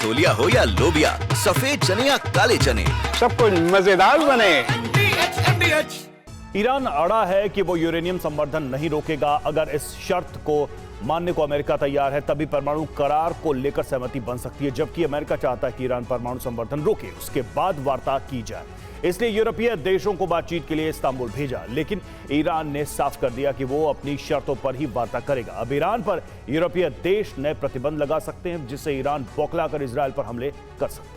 छोलिया हो या लोबिया, सफेद चने या काले चने, सब कुछ मजेदार बने। ईरान अड़ा है कि वो यूरेनियम संवर्धन नहीं रोकेगा। अगर इस शर्त को मानने को अमेरिका तैयार है तभी परमाणु करार को लेकर सहमति बन सकती है, जबकि अमेरिका चाहता है कि ईरान परमाणु संवर्धन रोके, उसके बाद वार्ता की जाए। इसलिए यूरोपीय देशों को बातचीत के लिए इस्तांबुल भेजा, लेकिन ईरान ने साफ कर दिया कि वो अपनी शर्तों पर ही वार्ता करेगा। अब ईरान पर यूरोपीय देश नए प्रतिबंध लगा सकते हैं, जिससे ईरान बौखलाकर इजरायल पर हमले कर सकता है।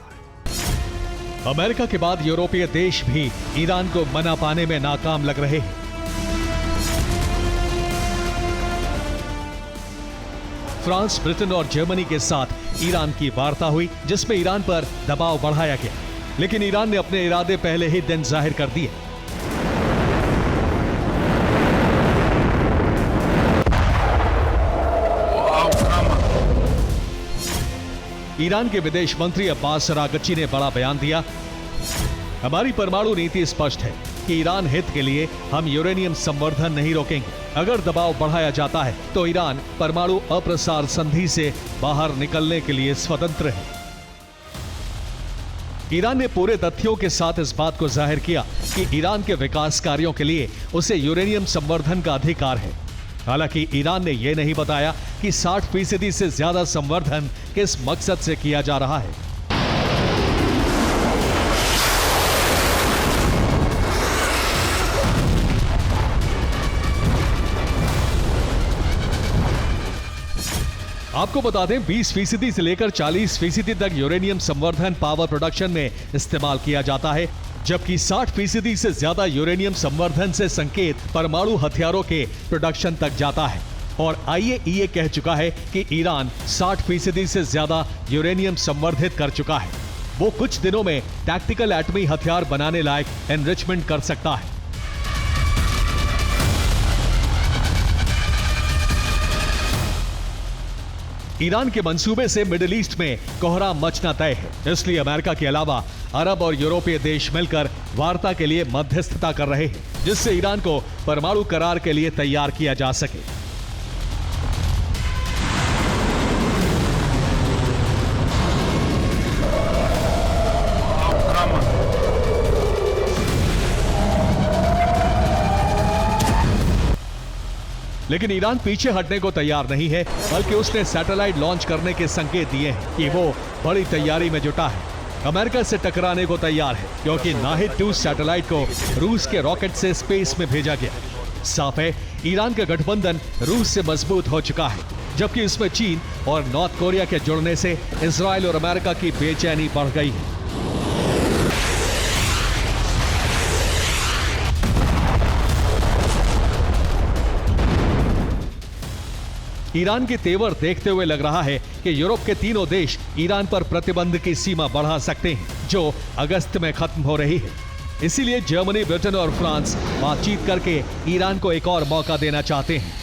अमेरिका के बाद यूरोपीय देश भी ईरान को मना पाने में नाकाम लग रहे हैं। फ्रांस, ब्रिटेन और जर्मनी के साथ ईरान की वार्ता हुई, जिसमें ईरान पर दबाव बढ़ाया गया, लेकिन ईरान ने अपने इरादे पहले ही दिन जाहिर कर दिए। ईरान के विदेश मंत्री अब्बास अरागची ने बड़ा बयान दिया। हमारी परमाणु नीति स्पष्ट है कि ईरान हित के लिए हम यूरेनियम संवर्धन नहीं रोकेंगे। अगर दबाव बढ़ाया जाता है तो ईरान परमाणु अप्रसार संधि से बाहर निकलने के लिए स्वतंत्र है। ईरान ने पूरे तथ्यों के साथ इस बात को जाहिर किया कि ईरान के विकास कार्यों के लिए उसे यूरेनियम संवर्धन का अधिकार है। हालांकि ईरान ने यह नहीं बताया कि 60% से ज्यादा संवर्धन किस मकसद से किया जा रहा है। आपको बता दें 20% से लेकर 40% तक यूरेनियम संवर्धन पावर प्रोडक्शन में इस्तेमाल किया जाता है, जबकि 60% से ज्यादा यूरेनियम संवर्धन से संकेत परमाणु हथियारों के प्रोडक्शन तक जाता है। और IAEA कह चुका है कि ईरान 60% से ज्यादा यूरेनियम संवर्धित कर चुका है। वो कुछ दिनों में टैक्टिकल एटमी हथियार बनाने लायक एनरिचमेंट कर सकता है। ईरान के मंसूबे से मिडिल ईस्ट में कोहराम मचना तय है, इसलिए अमेरिका के अलावा अरब और यूरोपीय देश मिलकर वार्ता के लिए मध्यस्थता कर रहे हैं, जिससे ईरान को परमाणु करार के लिए तैयार किया जा सके। लेकिन ईरान पीछे हटने को तैयार नहीं है, बल्कि उसने सैटेलाइट लॉन्च करने के संकेत दिए हैं कि वो बड़ी तैयारी में जुटा है। अमेरिका से टकराने को तैयार है, क्योंकि नाहिद 2 सैटेलाइट को रूस के रॉकेट से स्पेस में भेजा गया। साफ है, ईरान का गठबंधन रूस से मजबूत हो चुका है, जबकि इसमें चीन और नॉर्थ कोरिया के जुड़ने से इजराइल और अमेरिका की बेचैनी बढ़ गई है। ईरान के तेवर देखते हुए लग रहा है कि यूरोप के तीनों देश ईरान पर प्रतिबंध की सीमा बढ़ा सकते हैं, जो अगस्त में खत्म हो रही है। इसीलिए जर्मनी, ब्रिटेन और फ्रांस बातचीत करके ईरान को एक और मौका देना चाहते हैं।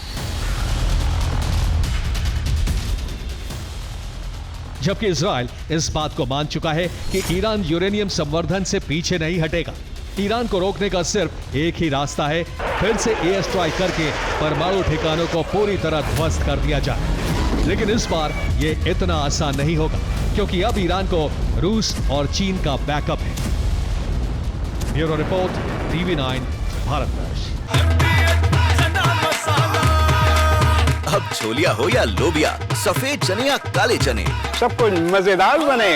जबकि इजराइल इस बात को मान चुका है कि ईरान यूरेनियम संवर्धन से पीछे नहीं हटेगा। ईरान को रोकने का सिर्फ एक ही रास्ता है, फिर से एयर स्ट्राइक करके परमाणु ठिकानों को पूरी तरह ध्वस्त कर दिया जाए। लेकिन इस बार यह इतना आसान नहीं होगा, क्योंकि अब ईरान को रूस और चीन का बैकअप है। Bureau report, TV9 Bharatvarsh. अब छोलिया हो या लोबिया, सफेद चने या काले चने, सब कुछ मजेदार बने।